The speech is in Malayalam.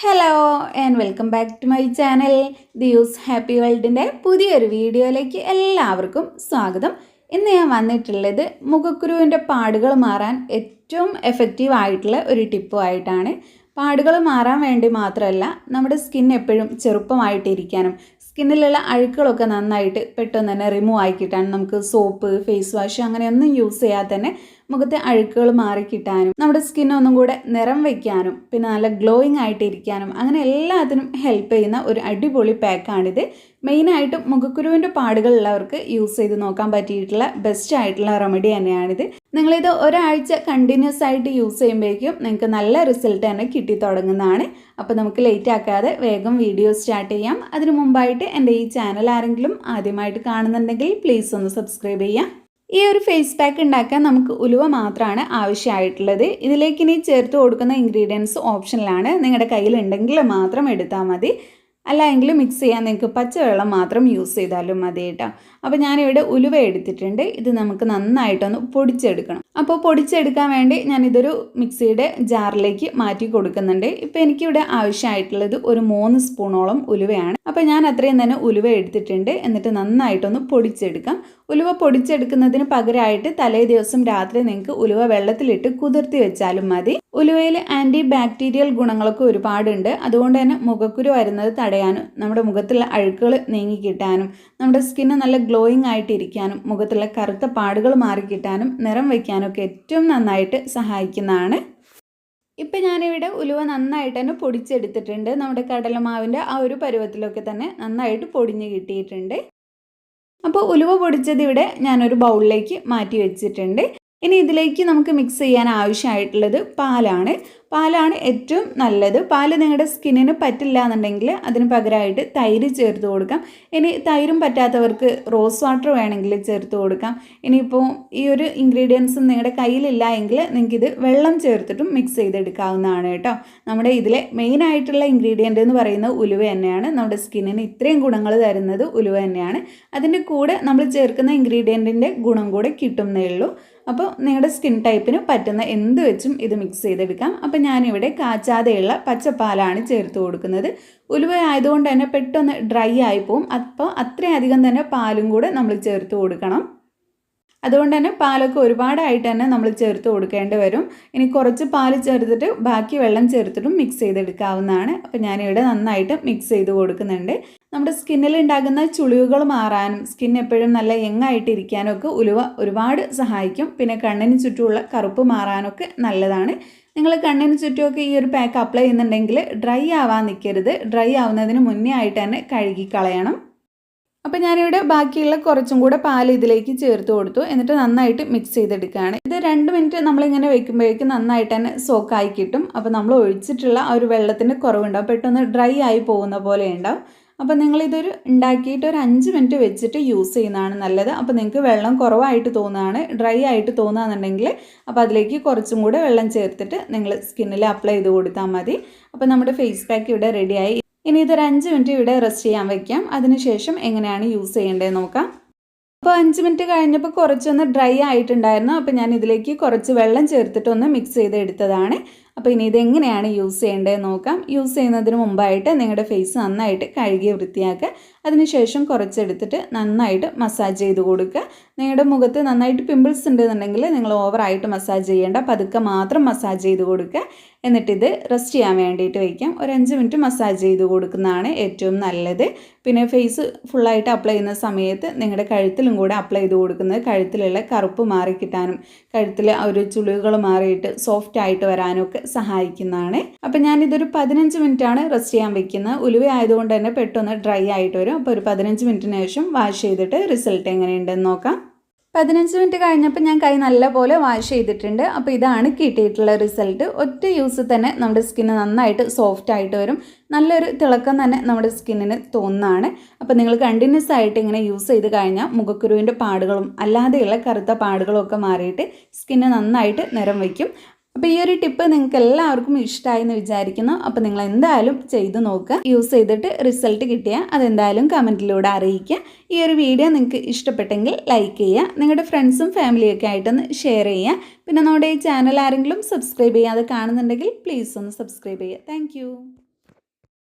Hello and welcome back to my channel ദിയൂസ് ഹാപ്പി വേൾഡിൻ്റെ പുതിയൊരു വീഡിയോയിലേക്ക് എല്ലാവർക്കും സ്വാഗതം. ഇന്ന് ഞാൻ വന്നിട്ടുള്ളത് മുഖക്കുരുവിൻ്റെ പാടുകൾ മാറാൻ ഏറ്റവും എഫക്റ്റീവ് ആയിട്ടുള്ള ഒരു ടിപ്പുമായിട്ടാണ്. പാടുകൾ മാറാൻ വേണ്ടി മാത്രമല്ല, നമ്മുടെ സ്കിൻ എപ്പോഴും ചെറുപ്പമായിട്ടിരിക്കാനും സ്കിന്നിലുള്ള അഴുക്കുകളൊക്കെ നന്നായിട്ട് പെട്ടെന്ന് തന്നെ റിമൂവ് ആയി കിട്ടാൻ നമുക്ക് സോപ്പ്, ഫേസ് വാഷ് അങ്ങനെയൊന്നും യൂസ് ചെയ്യാതെ തന്നെ മുഖത്തെ അഴുക്കുകൾ മാറിക്കിട്ടാനും നമ്മുടെ സ്കിൻ ഒന്നും കൂടെ നിറം വയ്ക്കാനും പിന്നെ നല്ല ഗ്ലോയിങ് ആയിട്ടിരിക്കാനും അങ്ങനെ എല്ലാത്തിനും ഹെൽപ്പ് ചെയ്യുന്ന ഒരു അടിപൊളി പാക്കാണിത്. മെയിനായിട്ടും മുഖക്കുരുവിൻ്റെ പാടുകളുള്ളവർക്ക് യൂസ് ചെയ്ത് നോക്കാൻ പറ്റിയിട്ടുള്ള ബെസ്റ്റ് ആയിട്ടുള്ള റെമഡി തന്നെയാണിത്. നിങ്ങളിത് ഒരാഴ്ച കണ്ടിന്യൂസ് ആയിട്ട് യൂസ് ചെയ്യുമ്പോഴേക്കും നിങ്ങൾക്ക് നല്ല റിസൾട്ട് തന്നെ കിട്ടി തുടങ്ങുന്നതാണ്. അപ്പോൾ നമുക്ക് ലേറ്റ് ആക്കാതെ വേഗം വീഡിയോ സ്റ്റാർട്ട് ചെയ്യാം. അതിനു മുമ്പായിട്ട് എൻ്റെ ഈ ചാനൽ ആരെങ്കിലും ആദ്യമായിട്ട് കാണുന്നുണ്ടെങ്കിൽ പ്ലീസ് ഒന്ന് സബ്സ്ക്രൈബ് ചെയ്യാം. ഈ ഒരു ഫേസ് പാക്ക് ഉണ്ടാക്കാൻ നമുക്ക് ഉലുവ മാത്രമാണ് ആവശ്യമായിട്ടുള്ളത്. ഇതിലേക്ക് ഇനി ചേർത്ത് കൊടുക്കുന്ന ഇൻഗ്രീഡിയൻസ് ഓപ്ഷനിലാണ്. നിങ്ങളുടെ കയ്യിലുണ്ടെങ്കിൽ മാത്രം എടുത്താൽ മതി, അല്ല എങ്കിൽ മിക്സ് ചെയ്യാൻ നിങ്ങൾക്ക് പച്ചവെള്ളം മാത്രം യൂസ് ചെയ്താലും മതി കേട്ടോ. അപ്പോൾ ഞാനിവിടെ ഉലുവ എടുത്തിട്ടുണ്ട്. ഇത് നമുക്ക് നന്നായിട്ടൊന്ന് പൊടിച്ചെടുക്കണം. അപ്പോൾ പൊടിച്ചെടുക്കാൻ വേണ്ടി ഞാനിതൊരു മിക്സിയുടെ ജാറിലേക്ക് മാറ്റി കൊടുക്കുന്നുണ്ട്. ഇപ്പോൾ എനിക്കിവിടെ ആവശ്യമായിട്ടുള്ളത് ഒരു 3 സ്പൂണോളം ഉലുവയാണ്. അപ്പോൾ ഞാൻ അത്രയും തന്നെ ഉലുവ എടുത്തിട്ടുണ്ട്. എന്നിട്ട് നന്നായിട്ടൊന്ന് പൊടിച്ചെടുക്കാം. ഉലുവ പൊടിച്ചെടുക്കുന്നതിന് പകരമായിട്ട് തലേ ദിവസം രാത്രി നിങ്ങൾക്ക് ഉലുവ വെള്ളത്തിലിട്ട് കുതിർത്തി വെച്ചാലും മതി. ഉലുവയിൽ ആൻറ്റി ബാക്ടീരിയൽ ഗുണങ്ങളൊക്കെ ഒരുപാടുണ്ട്. അതുകൊണ്ട് തന്നെ മുഖക്കുരു വരുന്നത് തടയാനും നമ്മുടെ മുഖത്തുള്ള അഴുക്കുകൾ നീങ്ങി കിട്ടാനും നമ്മുടെ സ്കിന്ന് നല്ല ഗ്ലോയിങ് ആയിട്ടിരിക്കാനും മുഖത്തുള്ള കറുത്ത പാടുകൾ മാറിക്കിട്ടാനും നിറം വയ്ക്കാനും ഒക്കെ ഏറ്റവും നന്നായിട്ട് സഹായിക്കുന്നതാണ്. ഇപ്പം ഞാനിവിടെ ഉലുവ നന്നായിട്ട് തന്നെ പൊടിച്ചെടുത്തിട്ടുണ്ട്. നമ്മുടെ കടലമാവിൻ്റെ ആ ഒരു പരുവത്തിലൊക്കെ തന്നെ നന്നായിട്ട് പൊടിഞ്ഞ് കിട്ടിയിട്ടുണ്ട്. അപ്പോൾ ഉലുവ പൊടിച്ചത് ഇവിടെ ഞാനൊരു ബൗളിലേക്ക് മാറ്റി വെച്ചിട്ടുണ്ട്. ഇനി ഇതിലേക്ക് നമുക്ക് മിക്സ് ചെയ്യാൻ ആവശ്യമായിട്ടുള്ളത് പാലാണ് ഏറ്റവും നല്ലത്. പാല് നിങ്ങളുടെ സ്കിന്നിന് പറ്റില്ല എന്നുണ്ടെങ്കിൽ അതിന് പകരമായിട്ട് തൈര് ചേർത്ത് കൊടുക്കാം. ഇനി തൈരും പറ്റാത്തവർക്ക് റോസ് വാട്ടർ വേണമെങ്കിൽ ചേർത്ത് കൊടുക്കാം. ഇനിയിപ്പോൾ ഈ ഒരു ഇൻഗ്രീഡിയൻസും നിങ്ങളുടെ കയ്യിലില്ല എങ്കിൽ നിങ്ങൾക്കിത് വെള്ളം ചേർത്തിട്ടും മിക്സ് ചെയ്തെടുക്കാവുന്നതാണ് കേട്ടോ. നമ്മുടെ ഇതിലെ മെയിനായിട്ടുള്ള ഇൻഗ്രീഡിയൻ്റ് എന്ന് പറയുന്നത് ഉലുവ തന്നെയാണ്. നമ്മുടെ സ്കിന്നിന് ഇത്രയും ഗുണങ്ങൾ തരുന്നത് ഉലുവ തന്നെയാണ്. അതിൻ്റെ കൂടെ നമ്മൾ ചേർക്കുന്ന ഇൻഗ്രീഡിയൻറ്റിൻ്റെ ഗുണം കൂടെ കിട്ടുന്നേ ഉള്ളൂ. അപ്പോൾ നിങ്ങളുടെ സ്കിൻ ടൈപ്പിന് പറ്റുന്ന എന്ത് വെച്ചും ഇത് മിക്സ് ചെയ്തെടുക്കാം. അപ്പോൾ ഞാനിവിടെ കാച്ചാതെയുള്ള പച്ചപ്പാലാണ് ചേർത്ത് കൊടുക്കുന്നത്. ഉലുവ ആയതുകൊണ്ട് തന്നെ പെട്ടെന്ന് ഡ്രൈ ആയിപ്പോവും. അപ്പോൾ അത്രയധികം തന്നെ പാലും കൂടെ നമ്മൾ ചേർത്ത് കൊടുക്കണം. അതുകൊണ്ട് തന്നെ പാലൊക്കെ ഒരുപാടായിട്ട് തന്നെ നമ്മൾ ചേർത്ത് കൊടുക്കേണ്ടി വരും. ഇനി കുറച്ച് പാല് ചേർത്തിട്ട് ബാക്കി വെള്ളം ചേർത്തിട്ടും മിക്സ് ചെയ്തെടുക്കാവുന്നതാണ്. അപ്പോൾ ഞാനിവിടെ നന്നായിട്ട് മിക്സ് ചെയ്ത് കൊടുക്കുന്നുണ്ട്. നമ്മുടെ സ്കിന്നിൽ ഉണ്ടാകുന്ന ചുളിവുകൾ മാറാനും സ്കിൻ എപ്പോഴും നല്ല യങ്ങായിട്ടിരിക്കാനും ഒക്കെ ഉലുവ ഒരുപാട് സഹായിക്കും. പിന്നെ കണ്ണിന് ചുറ്റുമുള്ള കറുപ്പ് മാറാനൊക്കെ നല്ലതാണ്. നിങ്ങൾ കണ്ണിന് ചുറ്റുമൊക്കെ ഈ ഒരു പാക്ക് അപ്ലൈ ചെയ്യുന്നുണ്ടെങ്കിൽ ഡ്രൈ ആവാൻ നിൽക്കരുത്. ഡ്രൈ ആവുന്നതിന് മുന്നേ ആയിട്ട് തന്നെ കഴുകി കളയണം. അപ്പോൾ ഞാനിവിടെ ബാക്കിയുള്ള കുറച്ചും കൂടെ പാൽ ഇതിലേക്ക് ചേർത്ത് കൊടുത്തു. എന്നിട്ട് നന്നായിട്ട് മിക്സ് ചെയ്തെടുക്കുകയാണ്. ഇത് 2 മിനിറ്റ് നമ്മളിങ്ങനെ വെക്കുമ്പോഴേക്കും നന്നായിട്ട് തന്നെ സോക്കായി കിട്ടും. അപ്പോൾ നമ്മൾ ഒഴിച്ചിട്ടുള്ള ആ ഒരു വെള്ളത്തിൻ്റെ കുറവുണ്ടാവും. പെട്ടെന്ന് ഡ്രൈ ആയി പോകുന്ന പോലെ ഉണ്ടാവും. അപ്പോൾ നിങ്ങളിതൊരു ഉണ്ടാക്കിയിട്ട് ഒരു 5 മിനിറ്റ് വെച്ചിട്ട് യൂസ് ചെയ്യുന്നതാണ് നല്ലത്. അപ്പോൾ നിങ്ങൾക്ക് വെള്ളം കുറവായിട്ട് തോന്നുകയാണ്, ഡ്രൈ ആയിട്ട് തോന്നുകയാണെന്നുണ്ടെങ്കിൽ അപ്പോൾ അതിലേക്ക് കുറച്ചും കൂടെ വെള്ളം ചേർത്തിട്ട് നിങ്ങൾ സ്കിന്നിൽ അപ്ലൈ ചെയ്ത് കൊടുത്താൽ മതി. അപ്പോൾ നമ്മുടെ ഫേസ് പാക്ക് ഇവിടെ റെഡിയായി. ഇനി ഇതൊരു 5 മിനിറ്റ് ഇവിടെ റെസ്റ്റ് ചെയ്യാൻ വയ്ക്കാം. അതിനുശേഷം എങ്ങനെയാണ് യൂസ് ചെയ്യേണ്ടതെന്ന് നോക്കാം. അപ്പോൾ 5 മിനിറ്റ് കഴിഞ്ഞപ്പോൾ കുറച്ചൊന്ന് ഡ്രൈ ആയിട്ടുണ്ടായിരുന്നു. അപ്പോൾ ഞാൻ ഇതിലേക്ക് കുറച്ച് വെള്ളം ചേർത്തിട്ടൊന്ന് മിക്സ് ചെയ്ത് എടുത്തതാണ്. അപ്പോൾ ഇനി ഇതെങ്ങനെയാണ് യൂസ് ചെയ്യേണ്ടതെന്ന് നോക്കാം. യൂസ് ചെയ്യുന്നതിന് മുമ്പായിട്ട് നിങ്ങളുടെ ഫേസ് നന്നായിട്ട് കഴുകി വൃത്തിയാക്കുക. അതിനുശേഷം കുറച്ചെടുത്തിട്ട് നന്നായിട്ട് മസാജ് ചെയ്ത് കൊടുക്കുക. നിങ്ങളുടെ മുഖത്ത് നന്നായിട്ട് പിമ്പിൾസ് ഉണ്ടെന്നുണ്ടെങ്കിൽ നിങ്ങൾ ഓവറായിട്ട് മസാജ് ചെയ്യേണ്ട, പതുക്കെ മാത്രം മസാജ് ചെയ്ത് കൊടുക്കുക. എന്നിട്ടിത് റെസ്റ്റ് ചെയ്യാൻ വേണ്ടിയിട്ട് വയ്ക്കാം. ഒരു 5 മിനിറ്റ് മസാജ് ചെയ്ത് കൊടുക്കുന്നതാണ് ഏറ്റവും നല്ലത്. പിന്നെ ഫേസ് ഫുള്ളായിട്ട് അപ്ലൈ ചെയ്യുന്ന സമയത്ത് നിങ്ങളുടെ കഴുത്തിലും കൂടെ അപ്ലൈ ചെയ്ത് കൊടുക്കുന്നത് കഴുത്തിലുള്ള കറുപ്പ് മാറിക്കിട്ടാനും കഴുത്തിൽ ആ ഒരു ചുളിവുകൾ മാറിയിട്ട് സോഫ്റ്റ് ആയിട്ട് വരാനും ഒക്കെ സഹായിക്കുന്നതാണ്. അപ്പം ഞാനിതൊരു 15 മിനിറ്റാണ് റെസ്റ്റ് ചെയ്യാൻ വെക്കുന്നത്. ഉലുവ ആയതുകൊണ്ട് തന്നെ പെട്ടെന്ന് ഡ്രൈ ആയിട്ട് വരും. അപ്പോൾ ഒരു 15 മിനിറ്റിന് ശേഷം വാഷ് ചെയ്തിട്ട് റിസൾട്ട് എങ്ങനെയുണ്ടെന്ന് നോക്കാം. 15 മിനിറ്റ് കഴിഞ്ഞപ്പോൾ ഞാൻ കൈ നല്ലപോലെ വാഷ് ചെയ്തിട്ടുണ്ട്. അപ്പോൾ ഇതാണ് കിട്ടിയിട്ടുള്ള റിസൾട്ട്. ഒറ്റ യൂസ് തന്നെ നമ്മുടെ സ്കിന്ന് നന്നായിട്ട് സോഫ്റ്റ് ആയിട്ട് വരും. നല്ലൊരു തിളക്കം തന്നെ നമ്മുടെ സ്കിന്നിന് തോന്നുന്നതാണ്. അപ്പോൾ നിങ്ങൾ കണ്ടിന്യൂസ് ആയിട്ട് ഇങ്ങനെ യൂസ് ചെയ്ത് കഴിഞ്ഞാൽ മുഖക്കുരുവിൻ്റെ പാടുകളും അല്ലാതെയുള്ള കറുത്ത പാടുകളും ഒക്കെ മാറിയിട്ട് സ്കിന്ന് നന്നായിട്ട് നിറം വയ്ക്കും. അപ്പോൾ ഈ ഒരു ടിപ്പ് നിങ്ങൾക്ക് എല്ലാവർക്കും ഇഷ്ടമായി എന്ന് വിചാരിക്കുന്നു. അപ്പോൾ നിങ്ങൾ എന്തായാലും ചെയ്ത് നോക്കുക. യൂസ് ചെയ്തിട്ട് റിസൾട്ട് കിട്ടിയാൽ അതെന്തായാലും കമൻറ്റിലൂടെ അറിയിക്കുക. ഈ ഒരു വീഡിയോ നിങ്ങൾക്ക് ഇഷ്ടപ്പെട്ടെങ്കിൽ ലൈക്ക് ചെയ്യുക. നിങ്ങളുടെ ഫ്രണ്ട്സും ഫാമിലിയൊക്കെ ആയിട്ടൊന്ന് ഷെയർ ചെയ്യുക. പിന്നെ നമ്മുടെ ഈ ചാനൽ ആരെങ്കിലും സബ്സ്ക്രൈബ് ചെയ്യാതെ കാണുന്നുണ്ടെങ്കിൽ പ്ലീസ് ഒന്ന് സബ്സ്ക്രൈബ് ചെയ്യുക. താങ്ക്